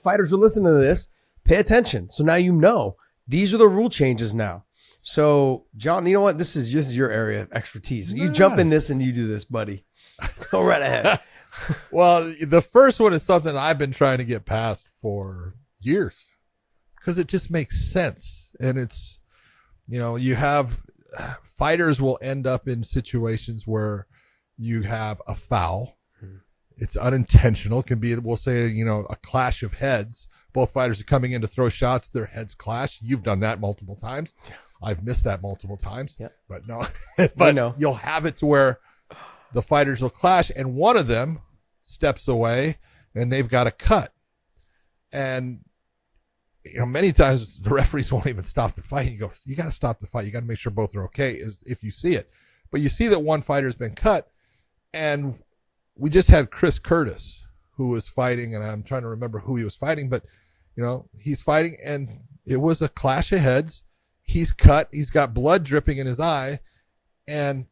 Fighters are listening to this. Pay attention. So now you know these are the rule changes now. So, John, you know what? This is your area of expertise. You jump in this and you do this, buddy. Go right ahead. Well, the first one is something I've been trying to get past for years because it just makes sense. And it's, you have fighters will end up in situations where you have a foul. It's unintentional. It can be, we'll say, a clash of heads. Both fighters are coming in to throw shots. Their heads clash. You've done that multiple times. I've missed that multiple times. Yep. But no, but you'll have it to where the fighters will clash and one of them steps away and they've got a cut. And, many times the referees won't even stop the fight. You go, you got to stop the fight. You got to make sure both are okay is if you see it. But you see that one fighter's been cut. And we just had Chris Curtis who was fighting, and I'm trying to remember who he was fighting, but he's fighting and it was a clash of heads. He's cut. He's got blood dripping in his eye, and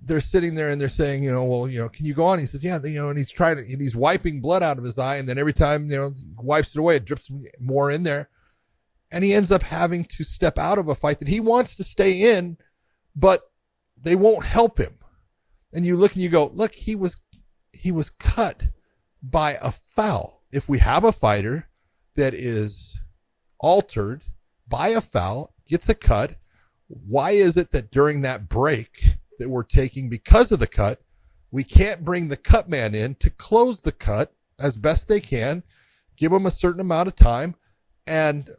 they're sitting there and they're saying, can you go on? He says, yeah, and he's wiping blood out of his eye. And then every time, he wipes it away, it drips more in there. And he ends up having to step out of a fight that he wants to stay in, but they won't help him. And you look and you go, look, he was cut by a foul. If we have a fighter that is altered by a foul, gets a cut, why is it that during that break that we're taking because of the cut, we can't bring the cut man in to close the cut as best they can, give them a certain amount of time, and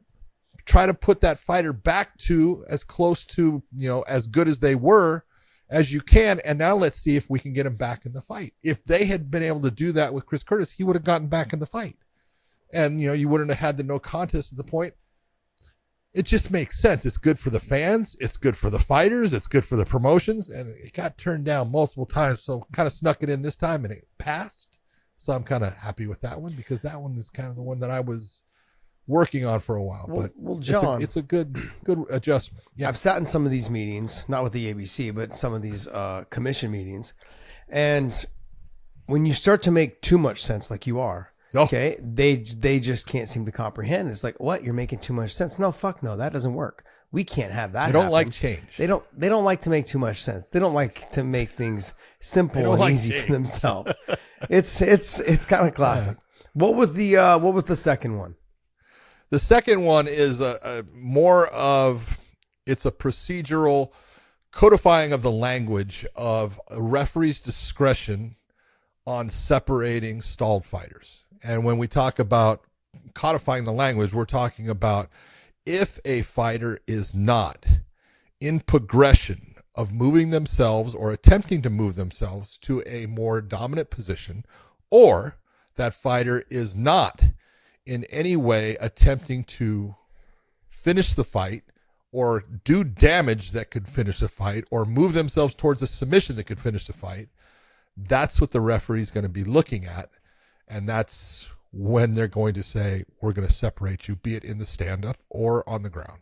try to put that fighter back to as close to, as good as they were as you can. And now let's see if we can get him back in the fight. If they had been able to do that with Chris Curtis, he would have gotten back in the fight. And, you wouldn't have had the no contest at the point. It just makes sense. It's good for the fans. It's good for the fighters. It's good for the promotions. And it got turned down multiple times. So kind of snuck it in this time and it passed. So I'm kind of happy with that one because that one is kind of the one that I was working on for a while. Well, John, it's a good adjustment. Yeah. I've sat in some of these meetings, not with the ABC, but some of these commission meetings. And when you start to make too much sense, like you are, okay, they just can't seem to comprehend. It's like, what? You're making too much sense. No, fuck no, that doesn't work. We can't have that. They don't like change. They don't like to make too much sense. They don't like to make things simple and easy for themselves. It's kind of classic. What was the second one? The second one is a more of, it's a procedural codifying of the language of a referee's discretion on separating stalled fighters. And when we talk about codifying the language, we're talking about if a fighter is not in progression of moving themselves or attempting to move themselves to a more dominant position, or that fighter is not in any way attempting to finish the fight or do damage that could finish the fight or move themselves towards a submission that could finish the fight, that's what the referee is going to be looking at. And that's when they're going to say, we're going to separate you, be it in the stand-up or on the ground.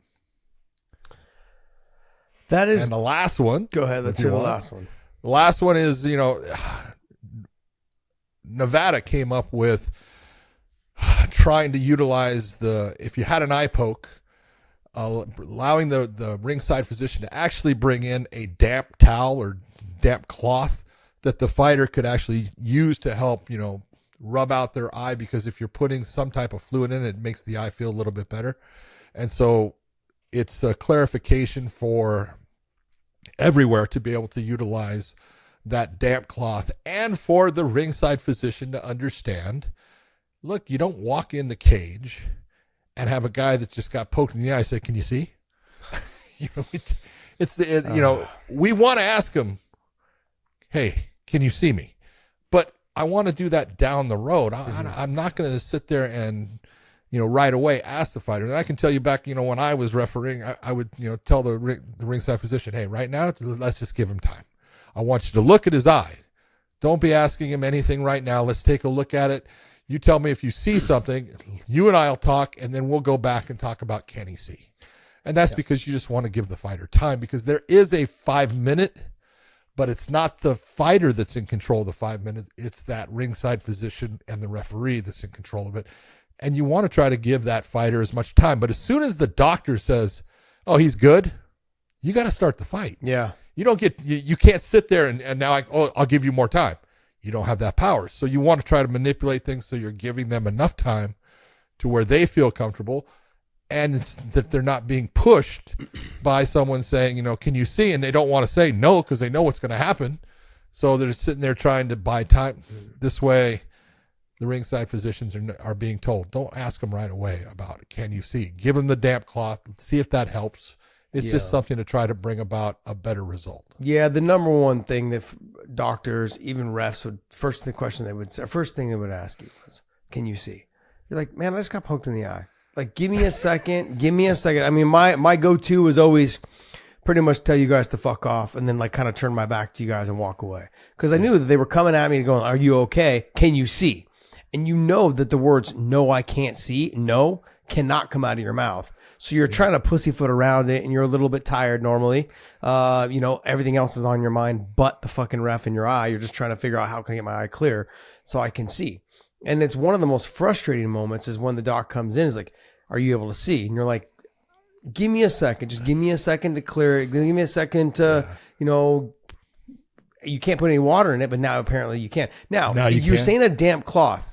That is. And the last one. Go ahead. Let's hear the last one. The last one is, Nevada came up with trying to utilize if you had an eye poke, allowing the ringside physician to actually bring in a damp towel or damp cloth that the fighter could actually use to help, rub out their eye, because if you're putting some type of fluid in it, it makes the eye feel a little bit better. And so it's a clarification for everywhere to be able to utilize that damp cloth, and for the ringside physician to understand, look, you don't walk in the cage and have a guy that just got poked in the eye say, can you see? We want to ask him, hey, can you see me? But I want to do that down the road. I'm not going to sit there and, right away ask the fighter. And I can tell you back, when I was refereeing, I would, tell the ringside physician, hey, right now, let's just give him time. I want you to look at his eye. Don't be asking him anything right now. Let's take a look at it. You tell me if you see something, you and I will talk, and then we'll go back and talk about can he see. And that's because you just want to give the fighter time, because there is a 5-minute, but it's not the fighter that's in control of the 5 minutes. It's that ringside physician and the referee that's in control of it. And you want to try to give that fighter as much time. But as soon as the doctor says, oh, he's good, you got to start the fight. Yeah. You can't sit there and now I'll give you more time. You don't have that power. So you want to try to manipulate things so you're giving them enough time to where they feel comfortable, and it's that they're not being pushed by someone saying, can you see? And they don't want to say no because they know what's going to happen. So they're sitting there trying to buy time. This way, the ringside physicians are being told, don't ask them right away about it. Can you see? Give them the damp cloth. See if that helps. It's just something to try to bring about a better result. Yeah, the number one thing that doctors, even refs, first thing they would ask you was, can you see? You're like, man, I just got poked in the eye. Like, give me a second. Give me a second. I mean, my go-to was always pretty much tell you guys to fuck off and then like kind of turn my back to you guys and walk away. Because I knew that they were coming at me and going, are you okay? Can you see? And you know that the words, no, I can't see, no, cannot come out of your mouth. So you're trying to pussyfoot around it, and you're a little bit tired normally. Everything else is on your mind but the fucking ref in your eye. You're just trying to figure out how can I get my eye clear so I can see. And it's one of the most frustrating moments is when the doc comes in, is like, are you able to see? And you're like, give me a second. Just give me a second to clear it. Give me a second to, you can't put any water in it, but now apparently you can. Now you're saying a damp cloth.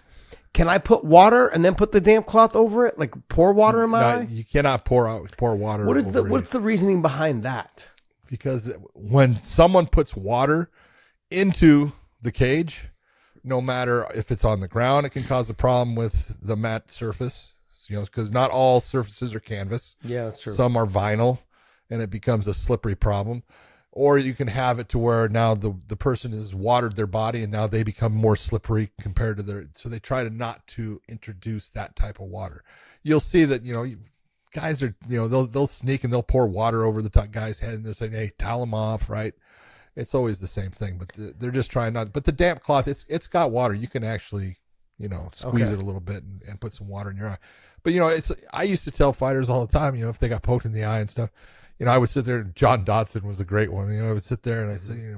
Can I put water and then put the damp cloth over it? Like pour water in my eye? You cannot pour water. What's the reasoning behind that? Because when someone puts water into the cage, no matter if it's on the ground, it can cause a problem with the mat surface, because not all surfaces are canvas. Yeah, that's true. Some are vinyl, and it becomes a slippery problem. Or you can have it to where now the person has watered their body and now they become more slippery compared to so they try to not to introduce that type of water. You'll see that, guys are, they'll sneak and they'll pour water over the guy's head and they're saying, hey, towel him off, right? It's always the same thing, but they're just trying not, but the damp cloth, it's got water. You can actually, squeeze it a little bit and put some water in your eye. But, I used to tell fighters all the time, if they got poked in the eye and stuff, I would sit there. John Dodson was a great one. I would sit there and I'd say,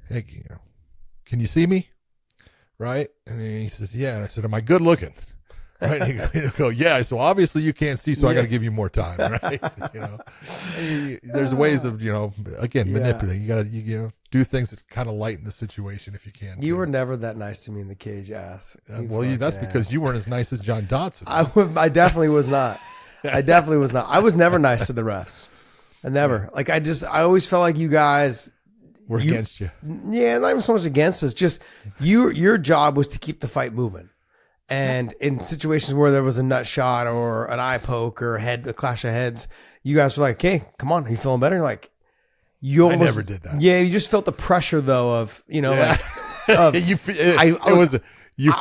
hey, can you see me? Right? And then he says, yeah. And I said, am I good looking? Right? And he'd go, yeah. So obviously you can't see, so I got to give you more time. Right? There's ways of, manipulating. You got to, do things that kind of lighten the situation if you can. You were never that nice to me in the cage, ass. That's because you weren't as nice as John Dodson. I definitely was not. I was never nice to the refs. I never. Like, I always felt like you guys were against you. Yeah, not even so much against us. Just your job was to keep the fight moving. And in situations where there was a nut shot or an eye poke or a clash of heads, you guys were like, hey, come on. Are you feeling better? You're like, I never did that. Yeah, you just felt the pressure though of, you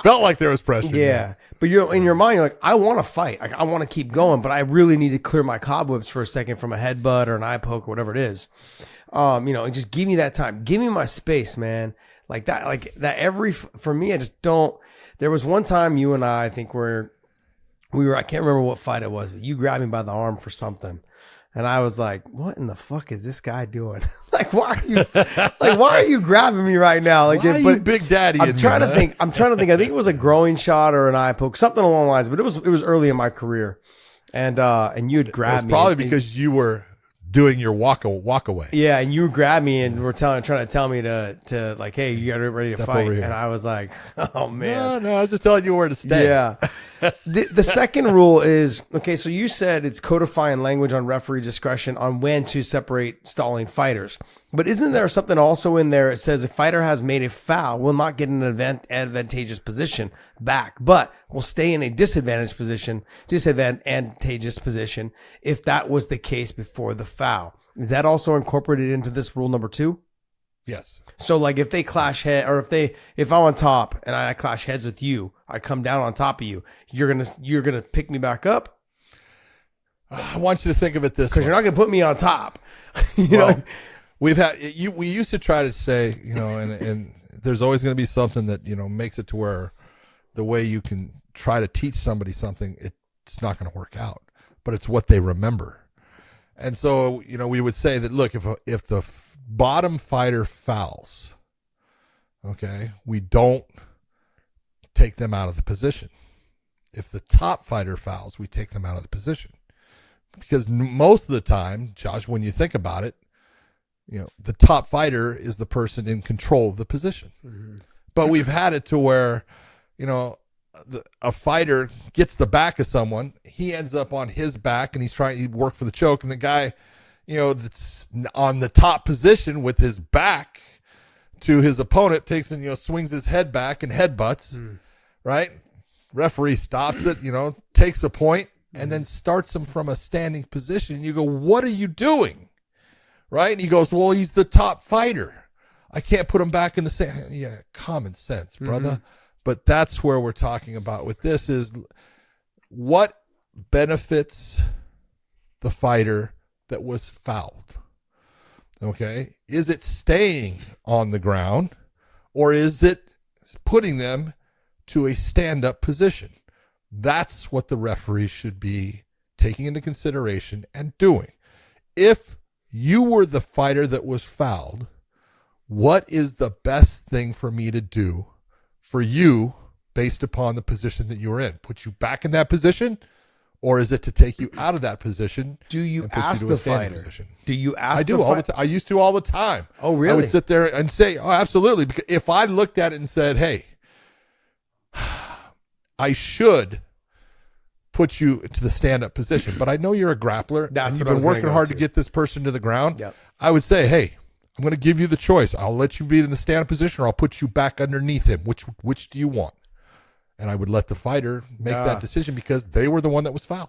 felt like there was pressure. Yeah. But you're in your mind, you're like, I want to fight. Like, I want to keep going, but I really need to clear my cobwebs for a second from a headbutt or an eye poke or whatever it is. And just give me that time. Give me my space, man. Like that for me, I just don't. There was one time you and I think where we were, I can't remember what fight it was, but you grabbed me by the arm for something. And I was like, what in the fuck is this guy doing? Why are you grabbing me right now? Why are you Big Daddy? I'm trying to think. I think it was a growing shot or an eye poke, something along the lines, but it was early in my career. And you had grabbed me. Probably because you were doing your walk away. Yeah, and you grabbed me and were trying to tell me to like, hey, you got ready to fight. And I was like, oh man. No, I was just telling you where to stay. Yeah. The second rule is, okay, so you said it's codifying language on referee discretion on when to separate stalling fighters. But isn't there something also in there that says a fighter has made a foul will not get an advantageous position back, but will stay in a disadvantageous position if that was the case before the foul? Is that also incorporated into this rule number 2? Yes. So like if they clash head, or if I'm on top and I clash heads with you, I come down on top of you, you're gonna pick me back up. I want you to think of it this way, because you're not gonna put me on top. know, we used to try to say, and there's always going to be something that makes it to where the way you can try to teach somebody something, it's not going to work out, but it's what they remember. And so we would say that, look, if the bottom fighter fouls, okay, we don't take them out of the position. if the top fighter fouls, we take them out of the position. Because most of the time, Josh, when you think about it, the top fighter is the person in control of the position. Mm-hmm. But we've had it to where, a fighter gets the back of someone, he ends up on his back and he's trying to work for the choke, and the guy, that's on the top position with his back to his opponent takes and, swings his head back and headbutts, right? Referee stops it, takes a point, and then starts him from a standing position. You go, what are you doing? Right? And he goes, well, he's the top fighter. I can't put him back in the same. Yeah, common sense, brother. Mm-hmm. But that's where we're talking about with this is what benefits the fighter that was fouled. Okay? Is it staying on the ground, or is it putting them to a stand-up position? That's what the referee should be taking into consideration and doing. If you were the fighter that was fouled, what is the best thing for me to do for you based upon the position that you were in? Put you back in that position, or is it to take you out of that position? Do you ask the fighter? Position? Do you ask? I do all the time. I used to all the time. Oh, really? I would sit there and say, "Oh, absolutely." Because if I looked at it and said, "Hey, I should put you to the stand-up position, but I know you're a grappler. That's and what you've been working hard to get this person to the ground." Yep. I would say, "Hey, I'm going to give you the choice. I'll let you be in the stand-up position, or I'll put you back underneath him. Which do you want?" And I would let the fighter make that decision because they were the one that was fouled.